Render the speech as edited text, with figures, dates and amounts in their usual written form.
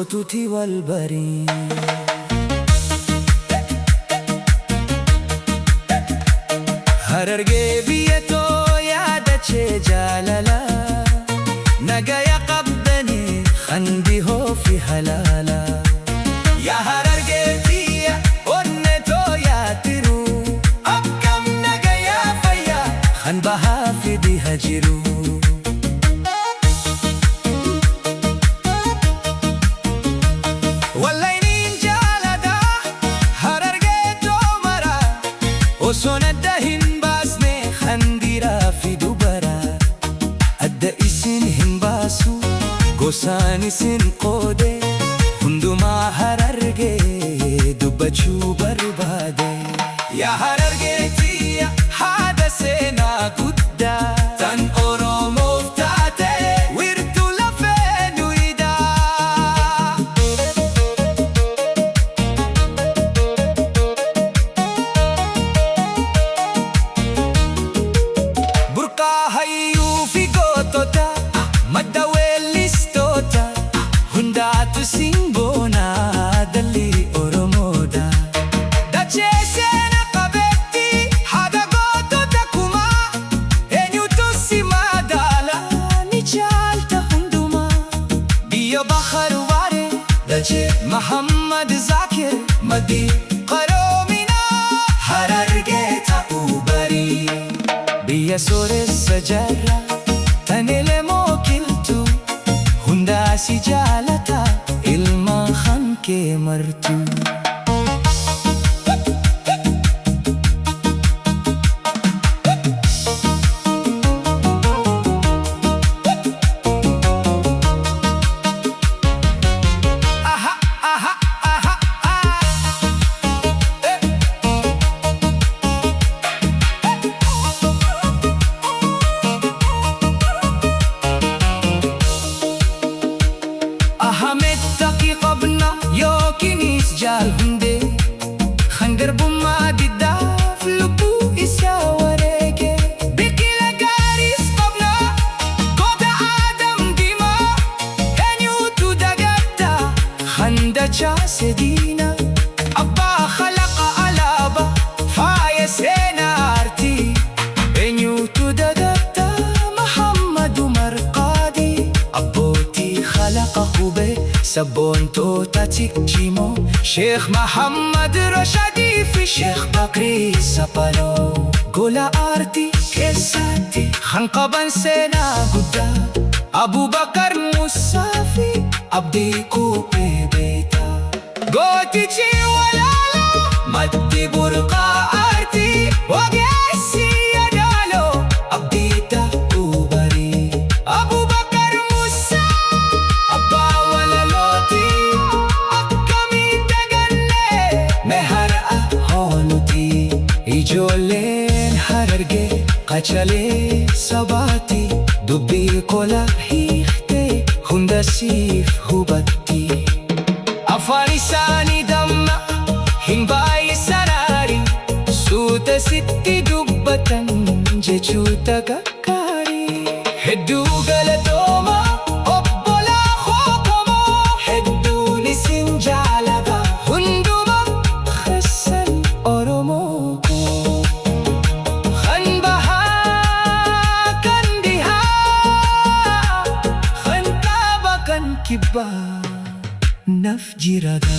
gootuuti wal barii. Harargee biyya too yaadachee jaalala nagaya qabdanii handihoo fi halaala. Yaa Harargee biyya onne too yaatiru akkam nagayaa fayyaa kan bahaa fi dhiha jiru. Osoon adda hin baasne handiraa fi dubaraa adda isin hin baasu gosaan isin qoode hundumaa Harargee dubbachuu barbaade. Yaa Harargee tiyya haadha seenaa guddaa tan Oromoof taate wiirtuu lafee duwidaa. Hayyuu fi gootota madda weellistoota hundaatu simboonaa dhalli Oromoodha. Dachee seena qabeetti haadha gootota kumaa eenyutu si madaala ni caalta hundumaa. Biyya Bahar Waaree dachee Mahammad Zakir maddii qaroominaa Harargee ta'uu barii. Biyya sooressa jarra tanile mookiltu hundaa si jaalata ilmaan kan kee martu. Hamettaki qabna yookiinis jaal hundee kan garbummaa diddaaf lubbuu isaa wareege. Biqila gaariis qabna goota Aadam Diimaa eenyutu dagatta kan dachaase diina. Abbaa khalaqa alaaba faaya seenaa aartii eenyutu dagatta Mahammad Umar Qaadii. Abbootii khalaqa hubee sabboontoota tikchimoo Sheekh Mahammad Rashadii fi Sheekh Bakrii Sapaloo. Gola aartii keessatti kan qaban seenaa guddaa Abubakar Musaa fi Abdii Quuphee Beetaa. Gootichi walaalaa maddi burqaa aartii ogeessi yadaaloo Abdii ta'uu barii. Abubakar Musaa abbaa walalooti akkamiin dagannee mehara hooluti. Ijoolleen Harargee qacalee sabaati dubbii kola hiiktee hunda siif hubatti. Afaan isaanii damma hin baay'isan aarii suuta sitti dubbatan jechoota gaggaarii. Hedduu galatooma obbolaa hookamoo hedduun isin jaalata hunduma keessan Oromoo koo. Kan bahaa kan dhihaa kan kaaba kan kibbaa naf jirata.